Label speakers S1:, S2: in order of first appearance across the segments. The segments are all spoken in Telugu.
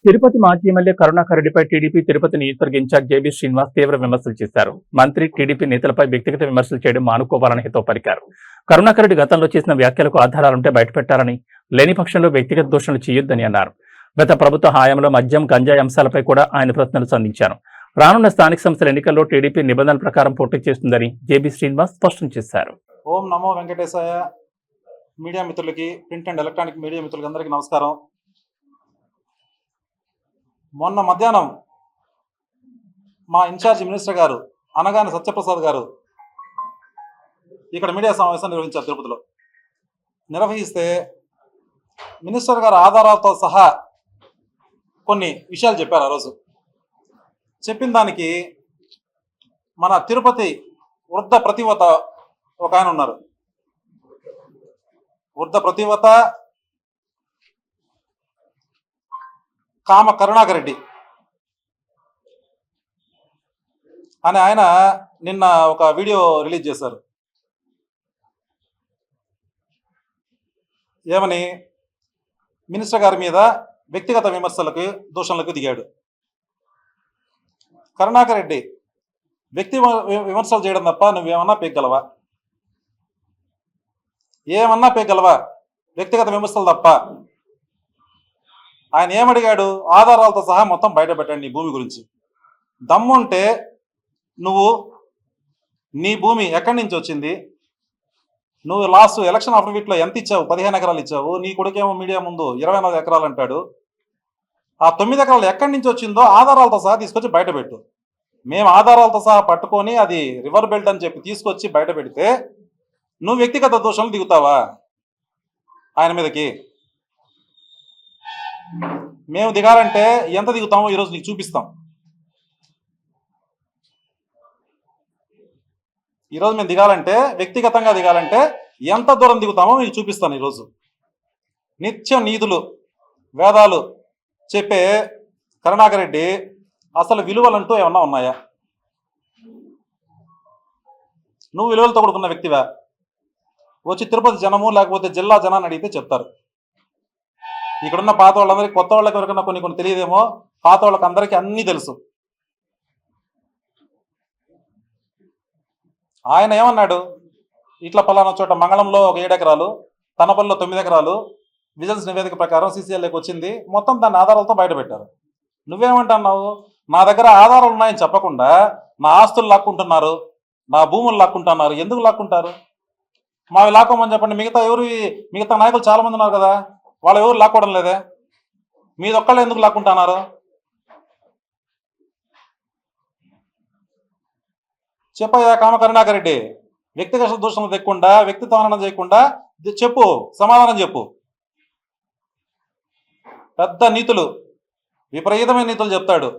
S1: తిరుపతి మాజీ ఎమ్మెల్యే కరుణాకర్ రెడ్డిపై టీడీపీ తిరుపతి నియోజకవర్గ ఇన్ఛార్జ్ జేబీ శ్రీనివాస్ తీవ్ర విమర్శలు చేశారు. మంత్రి టీడీపీ నేతలపై వ్యక్తిగత విమర్శలు చేయడం మానుకోవాలని హితవు పలికారు. కరుణాకర్ రెడ్డి గతంలో చేసిన వ్యాఖ్యలకు ఆధారాలుంటే బయటపెట్టారని, లేని పక్షంలో వ్యక్తిగత దోషణలు చేయొద్దని అన్నారు. గత ప్రభుత్వ హయాంలో మద్యం, గంజాయి అంశాలపై కూడా ఆయన ప్రశ్నలు సంధించారు. రానున్న స్థానిక సంస్థల ఎన్నికల్లో టీడీపీ నిబంధనల ప్రకారం పోటీ చేస్తుందని జేబీ శ్రీనివాస్ స్పష్టం చేశారు.
S2: ఓం నమో వెంకటేశాయ. మీడియా మిత్రులకి, ప్రింట్ అండ్ ఎలక్ట్రానిక్ మీడియా మిత్రులకి అందరికీ నమస్కారం. మొన్న మధ్యాహ్నం మా ఇన్ఛార్జ్ మినిస్టర్ గారు అనగానే సత్యప్రసాద్ గారు ఇక్కడ మీడియా సమావేశం నిర్వహించారు. తిరుపతిలో నిర్వహిస్తే మినిస్టర్ గారు ఆధారాలతో సహా కొన్ని విషయాలు చెప్పారు. ఆ రోజు చెప్పిన దానికి మన తిరుపతి వృద్ధ ప్రతివత ఒక ఆయన ఉన్నారు. వృద్ధ ప్రతివత కామ కరుణాకర్ రెడ్డి అని ఆయన నిన్న ఒక వీడియో రిలీజ్ చేశారు. ఏమని మినిస్టర్ గారి మీద వ్యక్తిగత విమర్శలకు, దూషణలకు దిగాడు. కరుణాకర్ రెడ్డి వ్యక్తి విమర్శలు చేయడం తప్ప నువ్వేమన్నా పేగలవా? ఏమన్నా పేగలవా? వ్యక్తిగత విమర్శలు తప్ప. ఆయన ఏమడిగాడు? ఆధారాలతో సహా మొత్తం బయట పెట్టండి నీ భూమి గురించి. దమ్ముంటే నువ్వు నీ భూమి ఎక్కడి నుంచి వచ్చింది, నువ్వు లాస్ట్ ఎలక్షన్ అఫిడవిట్లో ఎంత ఇచ్చావు? 15 ఎకరాలు ఇచ్చావు. నీ కొడుకేమో మీడియా ముందు 24 ఎకరాలు అంటాడు. ఆ 9 ఎకరాలు ఎక్కడి నుంచి వచ్చిందో ఆధారాలతో సహా తీసుకొచ్చి బయట పెట్టు. మేము ఆధారాలతో సహా పట్టుకొని అది రివర్ బెల్ట్ అని చెప్పి తీసుకొచ్చి బయట పెడితే నువ్వు వ్యక్తిగత దోషాలు దిగుతావా ఆయన మీదకి? మేము దిగాలంటే ఎంత దిగుతామో ఈరోజు నీకు చూపిస్తాం. ఈరోజు మేము దిగాలంటే, వ్యక్తిగతంగా దిగాలంటే ఎంత దూరం దిగుతామో మీకు చూపిస్తాను. ఈరోజు నిత్యం నీతులు, వేదాలు చెప్పే కరుణాకర్ రెడ్డి అసలు విలువలంటూ ఏమన్నా ఉన్నాయా? నువ్వు విలువలతో కూడుకున్న వ్యక్తివా? వచ్చి తిరుపతి జనము లేకపోతే జిల్లా జనాన్ని అడిగితే చెప్తారు. ఇక్కడున్న పాత వాళ్ళందరికీ, కొత్త వాళ్ళకి ఎవరికన్నా కొన్ని తెలియదేమో, పాత వాళ్ళకి అందరికీ అన్నీ తెలుసు. ఆయన ఏమన్నాడు? ఇట్లా పలానా చోట మంగళంలో ఒక 7 ఎకరాలు, తనపల్లిలో 9 ఎకరాలు విజిలెన్స్ నివేదిక ప్రకారం CCLకి వచ్చింది. మొత్తం దాని ఆధారాలతో బయటపెట్టారు. నువ్వేమంటున్నావు? నా దగ్గర ఆధారాలు ఉన్నాయని చెప్పకుండా నా ఆస్తులు లాక్కుంటున్నారు, నా భూములు లాక్కుంటున్నారు. ఎందుకు లాక్కుంటారు? మావి లాక్కోమని చెప్పండి. మిగతా నాయకులు చాలా మంది ఉన్నారు కదా, వాళ్ళు ఎవరు లాక్కోవడం లేదే? మీదొక్కళ్ళు ఎందుకు లాక్కుంటున్నారు? చెప్పయ్యా కామ కరుణాకర్ రెడ్డి. వ్యక్తిగత దూషణలు తెక్కకుండా, వ్యక్తిత్వం చేయకుండా చెప్పు, సమాధానం చెప్పు. పెద్ద నీతులు, విపరీతమైన నీతులు చెప్తాడు.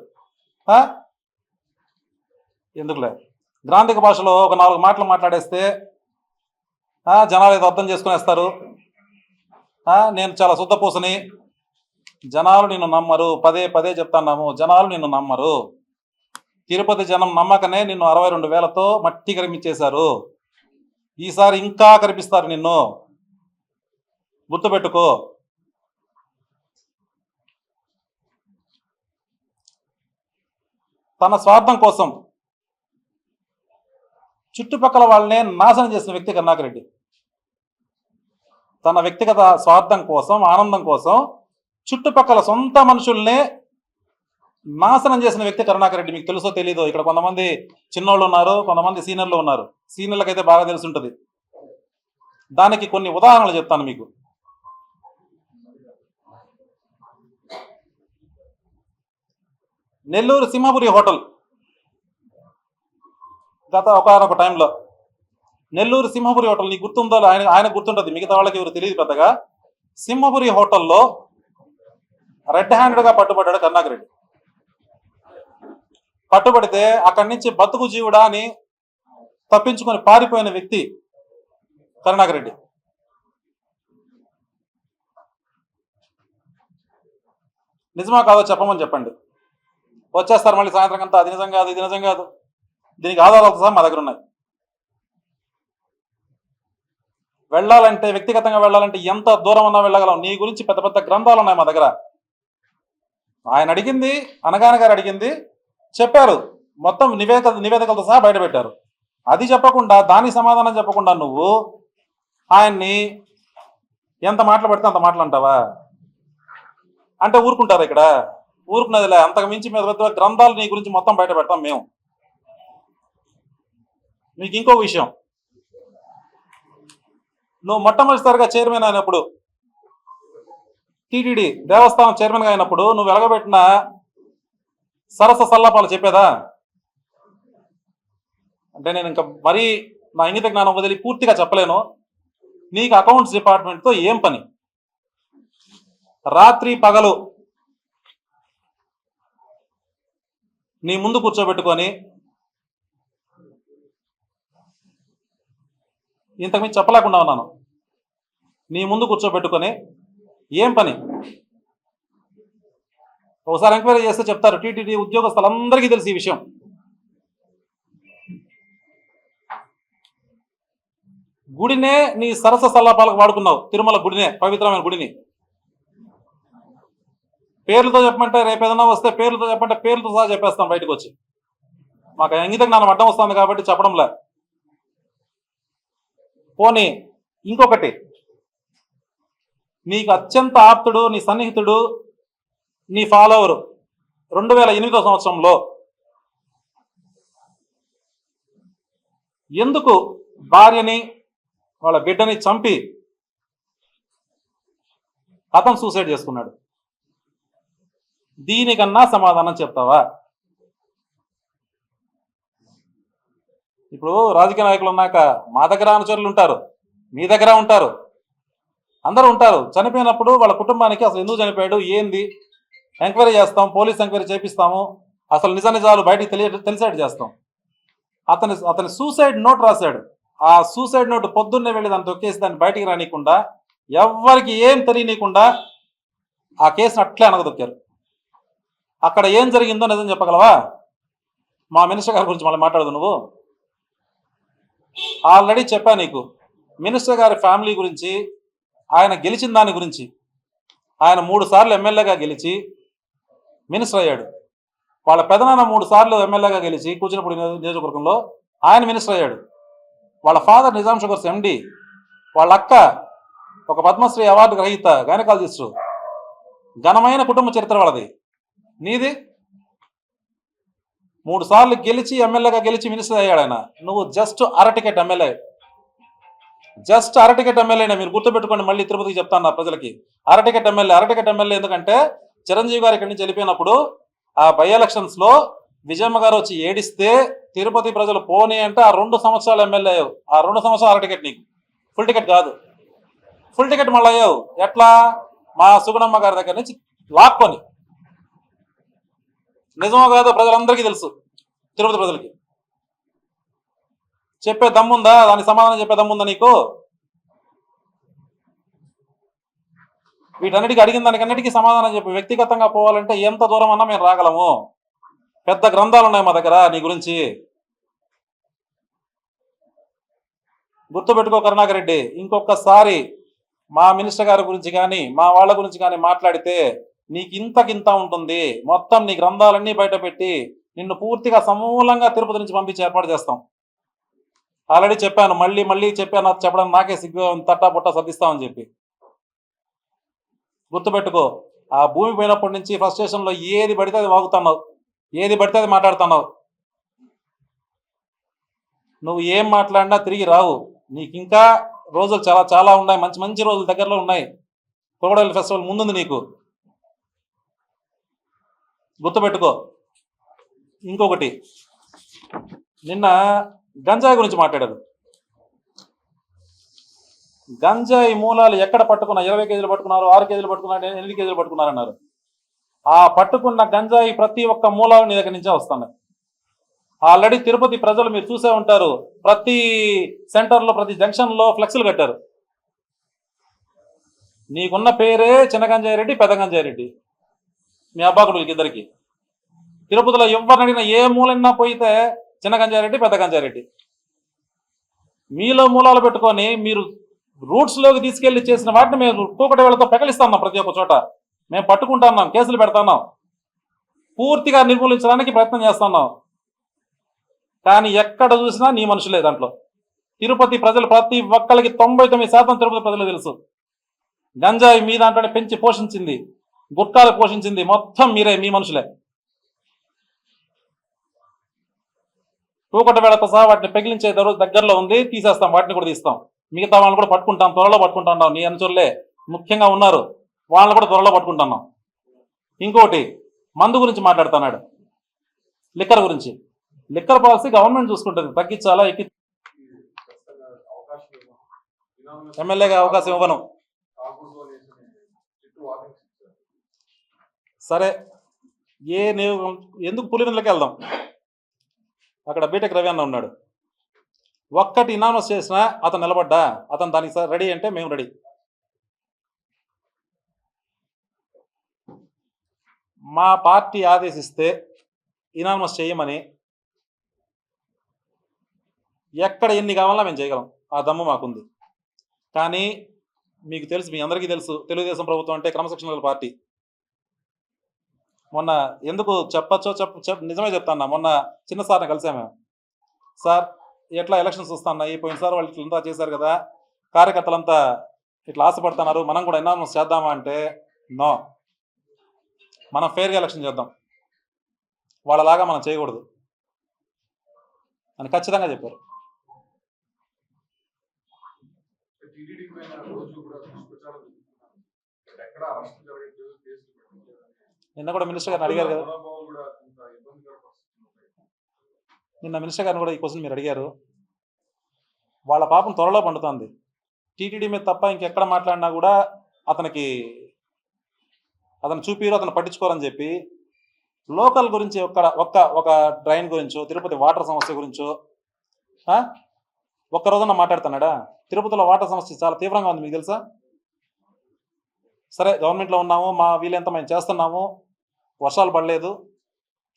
S2: ఎందుకులే, గ్రాంధిక భాషలో ఒక 4 మాటలు మాట్లాడేస్తే జనాలు ఏదో అర్థం చేసుకునేస్తారు. నేను చాలా శుద్ధపూసని, జనాలు నిన్ను నమ్మరు. పదే చెప్తాన్నాము, జనాలు నిన్ను నమ్మరు. తిరుపతి జనం నమ్మకనే నిన్ను 62,000తో మట్టి కరిపించేశారు. ఈసారి ఇంకా కరిపిస్తారు నిన్ను, గుర్తుపెట్టుకో. తన స్వార్థం కోసం చుట్టుపక్కల వాళ్ళనే నాశనం చేసిన వ్యక్తి కరుణాకర్ రెడ్డి. తన వ్యక్తిగత స్వార్థం కోసం, ఆనందం కోసం చుట్టుపక్కల సొంత మనుషుల్నే నాశనం చేసిన వ్యక్తి కరుణాకర్ రెడ్డి. మీకు తెలుసో తెలీదో, ఇక్కడ కొంతమంది చిన్నోళ్ళు ఉన్నారు, కొంతమంది సీనియర్లు ఉన్నారు. సీనియర్లకైతే బాగా తెలిసి ఉంటుంది. దానికి కొన్ని ఉదాహరణలు చెప్తాను మీకు. నెల్లూరు సింహపురి హోటల్, గత ఒకనొక టైంలో నెల్లూరు సింహపురి హోటల్, నీకు గుర్తుందో? ఆయన గుర్తుంటుంది, మిగతా వాళ్ళకి ఎవరు తెలియదు పెద్దగా. సింహపురి హోటల్లో రెడ్ హ్యాండెడ్గా పట్టుబడ్డాడు కరుణాకర్ రెడ్డి. పట్టుబడితే అక్కడి నుంచి బతుకు జీవుడా అని తప్పించుకొని పారిపోయిన వ్యక్తి కరుణాకర్ రెడ్డి. నిజమా కాదో చెప్పమని చెప్పండి. వచ్చేస్తారు మళ్ళీ సాయంత్రం అంతా. అది నిజం కాదు, ఇది నిజం కాదు. దీనికి ఆధారాలతో సహా మా దగ్గర ఉన్నాయి. వెళ్ళాలంటే, వ్యక్తిగతంగా వెళ్ళాలంటే ఎంత దూరం అన్నా వెళ్ళగలం. నీ గురించి పెద్ద పెద్ద గ్రంథాలు ఉన్నాయి మా దగ్గర. ఆయన అడిగింది, అనగాన గారు అడిగింది చెప్పారు, మొత్తం నివేదికలతో సహా బయట పెట్టారు. అది చెప్పకుండా, దానికి సమాధానం చెప్పకుండా నువ్వు ఆయన్ని ఎంత మాటలు పడితే అంత మాటలు అంటావా? అంటే ఊరుకుంటారు ఇక్కడ? ఊరుకున్నదిలే, అంతకు మించి మీద పెద్ద గ్రంథాలు నీ గురించి మొత్తం బయట పెడతాం మేము. మీకు ఇంకో విషయం, నువ్వు మొట్టమొదటిసారిగా చైర్మన్ అయినప్పుడు, టీటీడీ దేవస్థానం చైర్మన్గా అయినప్పుడు నువ్వు వెలగబెట్టిన సరస సల్లాపాలు చెప్పేదా? అంటే నేను ఇంకా మరీ నా ఇంగిత జ్ఞానం వదిలి పూర్తిగా చెప్పలేను. నీకు అకౌంట్స్ డిపార్ట్మెంట్తో ఏం పని? రాత్రి పగలు నీ ముందు కూర్చోబెట్టుకొని ఇంతకుమించి చెప్పలేకుండా ఉన్నాను. నీ ముందు కూర్చోబెట్టుకొని ఏం పని? ఒకసారి ఎంక్వైరీ చేస్తే చెప్తారు. టీటీడీ ఉద్యోగస్తులందరికీ తెలిసి ఈ విషయం. గుడినే నీ సరస సల్లాపాలకు వాడుకున్నావు. తిరుమల గుడినే, పవిత్రమైన గుడిని. పేర్లతో చెప్పమంటే రేపు ఏదైనా వస్తే పేర్లతో చెప్పంటే పేర్లతో సహా చెప్పేస్తాం బయటకు వచ్చి. మాకు ఇంగిత జ్ఞానం అడ్డం వస్తుంది కాబట్టి చెప్పడంలే. పోనీ ఇంకొకటి, నీకు అత్యంత ఆప్తుడు, నీ సన్నిహితుడు, నీ ఫాలోవరు 2008 సంవత్సరంలో ఎందుకు భార్యని వాళ్ళ బిడ్డని చంపి అతను సూసైడ్ చేసుకున్నాడు? దీనికన్నా సమాధానం చెప్తావా? ఇప్పుడు రాజకీయ నాయకులు ఉన్నాక మా దగ్గర అనుచరులు ఉంటారు, మీ దగ్గర ఉంటారు, అందరూ ఉంటారు. చనిపోయినప్పుడు వాళ్ళ కుటుంబానికి అసలు ఎందుకు చనిపోయాడు, ఏంది ఎంక్వైరీ చేస్తాం, పోలీస్ ఎంక్వైరీ చేపిస్తాము, అసలు నిజ నిజాలు బయటికి తెలిసేట్టు చేస్తాం. అతని సూసైడ్ నోట్ రాశాడు. ఆ సూసైడ్ నోట్ పొద్దున్నే వెళ్ళి దాన్ని తొక్కేసి దాన్ని బయటికి రానియకుండా, ఎవ్వరికి ఏం తెలియనీయకుండా ఆ కేసును అట్లే అనగదొక్కారు. అక్కడ ఏం జరిగిందో నిజం చెప్పగలవా? మా మినిస్టర్ గారి గురించి మళ్ళీ మాట్లాడదు నువ్వు. ఆల్రెడీ చెప్పా నీకు, మినిస్టర్ గారి ఫ్యామిలీ గురించి, ఆయన గెలిచిన దాని గురించి. ఆయన 3 సార్లు ఎమ్మెల్యేగా గెలిచి మినిస్టర్ అయ్యాడు. వాళ్ళ పెదనాన్న 3 సార్లు ఎమ్మెల్యేగా గెలిచి కూచినపూడి నియోజకవర్గంలో ఆయన మినిస్టర్ అయ్యాడు. వాళ్ళ ఫాదర్ నిజాం షుగర్స్ ఎండి, వాళ్ళ అక్క ఒక పద్మశ్రీ అవార్డు గ్రహీత గైనకాలజిస్టు. ఘనమైన కుటుంబ చరిత్ర వాళ్ళది. నీది 3 సార్లు గెలిచి ఎమ్మెల్యేగా గెలిచి మినిస్టర్ అయ్యాడు ఆయన. నువ్వు జస్ట్ అరటికెట్ ఎమ్మెల్యే. జస్ట్ అరటికెట్ ఎమ్మెల్యేనే. మీరు గుర్తుపెట్టుకోండి, మళ్ళీ తిరుపతికి చెప్తాను నా ప్రజలకి. అరటికెట్ ఎమ్మెల్యే ఎందుకంటే చిరంజీవి గారు ఇక్కడి నుంచి వెళ్ళిపోయినప్పుడు ఆ బై ఎలక్షన్స్ లో విజయమ్మ గారు వచ్చి ఏడిస్తే తిరుపతి ప్రజలు పోనీ అంటే ఆ 2 సంవత్సరాలు ఎమ్మెల్యే అయ్యావు. ఆ 2 సంవత్సరాలు అరటికెట్ నీకు. ఫుల్ టికెట్ కాదు. ఫుల్ టికెట్ మళ్ళీ అయ్యావు. ఎట్లా? మా సుగుణమ్మ గారి దగ్గర నుంచి లాక్కొని. నిజమో కాదో ప్రజలందరికీ తెలుసు, తిరుపతి ప్రజలకి. చెప్పే దమ్ముందా? దానికి సమాధానం చెప్పే దమ్ముందా నీకు? వీటన్నిటికీ అడిగిన దానికన్నిటికీ సమాధానం చెప్పి వ్యక్తిగతంగా పోవాలంటే ఎంత దూరం అన్నా మేము రాగలము. పెద్ద గ్రంథాలు ఉన్నాయి మా దగ్గర నీ గురించి. గుర్తుపెట్టుకో కరుణాకర్ రెడ్డి, ఇంకొకసారి మా మినిస్టర్ గారి గురించి కానీ మా వాళ్ళ గురించి కానీ మాట్లాడితే నీకు ఇంతకింత ఉంటుంది. మొత్తం నీ గ్రంథాలన్నీ బయట పెట్టి నిన్ను పూర్తిగా సమూలంగా తిరుపతి నుంచి పంపించి ఏర్పాటు చేస్తాం. ఆల్రెడీ చెప్పాను, మళ్ళీ చెప్పాను. చెప్పడం నాకే సిగ్గు, తట్టా పుట్టా సర్దిస్తామని చెప్పి. గుర్తుపెట్టుకో, ఆ భూమి పోయినప్పటి నుంచి ఫ్రస్ట్రేషన్లో ఏది పడితే అది వాగుతున్నావు, ఏది పడితే అది మాట్లాడుతున్నావు. నువ్వు ఏం మాట్లాడినా తిరిగి రావు. నీకు ఇంకా రోజులు చాలా చాలా ఉన్నాయి. మంచి మంచి రోజులు దగ్గరలో ఉన్నాయి. క్రొకోడైల్ ఫెస్టివల్ ముందుంది నీకు. గుర్తుపెట్టుకో. ఇంకొకటి, నిన్న గంజాయి గురించి మాట్లాడారు. గంజాయి మూలాలు ఎక్కడ పట్టుకున్నారు? 20 కేజీలు పట్టుకున్నారు, 6 కేజీలు పట్టుకున్నారు, 8 కేజీలు పట్టుకున్నారన్నారు. ఆ పట్టుకున్న గంజాయి ప్రతి ఒక్క మూలాలు నీ దగ్గర నుంచే వస్తున్నాయి. ఆల్రెడీ తిరుపతి ప్రజలు మీరు చూసే ఉంటారు, ప్రతి సెంటర్లో ప్రతి జంక్షన్లో ఫ్లెక్స్లు కట్టారు. నీకున్న పేరే చిన్న గంజాయి రెడ్డి, పెద్ద గంజాయి రెడ్డి, మీ అబ్బాకుడులకి ఇద్దరికి. తిరుపతిలో ఎవరిని అడిగినా ఏ మూలన్నా పోయితే చిన్న గంజాయి రెడ్డి, పెద్ద గంజాయి రెడ్డి. మీలో మూలాలు పెట్టుకొని మీరు రూట్స్లోకి తీసుకెళ్లి చేసిన వాటిని మేము కూకటి వేళతో పెకలిస్తున్నాం. ప్రతి ఒక్క చోట మేము పట్టుకుంటున్నాం, కేసులు పెడతాన్నాం. పూర్తిగా నిర్మూలించడానికి ప్రయత్నం చేస్తున్నాం. కానీ ఎక్కడ చూసినా నీ మనుషులే దాంట్లో. తిరుపతి ప్రజలు ప్రతి ఒక్కరికి 99% తిరుపతి ప్రజలు తెలుసు. గంజాయి మీ దాంట్లోనే పెంచి పోషించింది, గుట్కాలు పోషించింది మొత్తం మీరే, మీ మనుషులే. తూకట వేళతో సహా వాటిని పెగిలించే రోజు దగ్గరలో ఉంది, తీసేస్తాం, వాటిని కూడా తీస్తాం. మిగతా వాళ్ళని కూడా పట్టుకుంటాం, త్వరలో పట్టుకుంటున్నాం. నీ అనుచరులే ముఖ్యంగా ఉన్నారు, వాళ్ళని కూడా త్వరలో పట్టుకుంటున్నాం. ఇంకోటి, మందు గురించి మాట్లాడుతున్నాడు, లిక్కర్ గురించి. లిక్కర్ పాలసీ గవర్నమెంట్ చూసుకుంటుంది, తగ్గించాలా ఎక్కి. ఎమ్మెల్యేగా అవకాశం ఇవ్వను. సరే, ఎందుకు పులివెందులకి వెళ్దాం, అక్కడ బీటెక్ రవి అన్న ఉన్నాడు. ఒక్కటి ఇనామస్ చేసినా అతను నిలబడ్డా, అతను దానికి రెడీ అంటే మేము రెడీ. మా పార్టీ ఆదేశిస్తే ఇనామస్ చేయమని ఎక్కడ ఎన్ని కావాలన్నా మేము చేయగలం, ఆ దమ్ము మాకుంది. కానీ మీకు తెలుసు, మీ అందరికీ తెలుసు, తెలుగుదేశం ప్రభుత్వం అంటే క్రమశిక్షణ గల పార్టీ. మొన్న ఎందుకు చెప్పచ్చో నిజమే చెప్తాను. మొన్న చిన్న సార్ని కలిసాము. సార్, ఎట్లా ఎలక్షన్స్ వస్తున్నాయి, పోయినసారి వాళ్ళు ఇట్లా చేశారు కదా, కార్యకర్తలంతా ఇట్లా ఆశపడుతున్నారు, మనం కూడా ఇనామస్ చేద్దామా అంటే, నో, మనం ఫెయిర్గా ఎలక్షన్ చేద్దాం, వాళ్ళలాగా మనం చేయకూడదు అని ఖచ్చితంగా చెప్పారు. నిన్న కూడా మినిస్టర్ గారిని అడిగారు కదా, నిన్న మినిస్టర్ గారిని కూడా ఈ క్వశ్చన్ మీరు అడిగారు. వాళ్ళ పాపం త్వరలో పండుతుంది. టీటీడీ మీద తప్ప ఇంకెక్కడ మాట్లాడినా కూడా అతను చూపిరు, అతను పట్టించుకోరని చెప్పి లోకల్ గురించి ఒక డ్రైన్ గురించో, తిరుపతి వాటర్ సమస్య గురించో ఒక్క రోజున మాట్లాడుతున్నాడా? తిరుపతిలో వాటర్ సమస్య చాలా తీవ్రంగా ఉంది, మీకు తెలుసా? సరే, గవర్నమెంట్లో ఉన్నాము, మా వీలెంత మేము చేస్తున్నాము, వర్షాలు పడలేదు,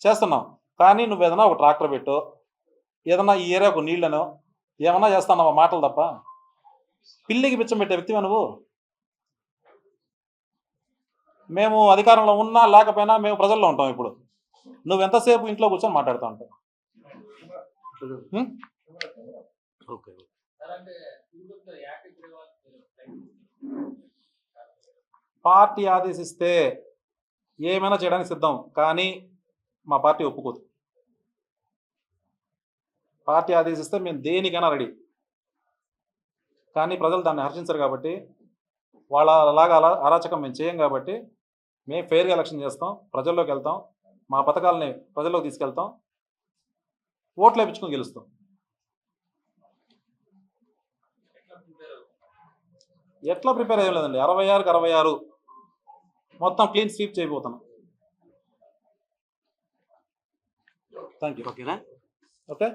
S2: చేస్తున్నాం. కానీ నువ్వు ఏదైనా ఒక ట్రాక్టర్ పెట్టు, ఏదన్నా ఈ ఏరియాకు నీళ్లను ఏమన్నా చేస్తున్నావా? మాటలు తప్ప. పిల్లికి బిచ్చం పెట్టే వ్యక్తివా నువ్వు? మేము అధికారంలో ఉన్నా లేకపోయినా మేము ప్రజల్లో ఉంటాం. ఇప్పుడు నువ్వు ఎంతసేపు ఇంట్లో కూర్చొని మాట్లాడుతూ ఉంటావు. పార్టీ ఆదేశిస్తే ఏమైనా చేయడానికి సిద్ధం, కానీ మా పార్టీ ఒప్పుకోదు. పార్టీ ఆదేశిస్తే మేము దేనికైనా రెడీ, కానీ ప్రజలు దాన్ని హర్షించరు కాబట్టి, వాళ్ళలాగా అరాచకం మేము చేయం కాబట్టి మేము ఫెయిర్గా ఎలక్షన్ చేస్తాం, ప్రజల్లోకి వెళ్తాం, మా పథకాలని ప్రజల్లోకి తీసుకెళ్తాం, ఓట్లు వేయించుకొని గెలుస్తాం. ఎట్లా ప్రిపేర్ అయ్యలేదండి, 66కి 66 మొత్తం క్లీన్ స్వీప్ చేయబోతున్నాం. Thank you. ఓకే.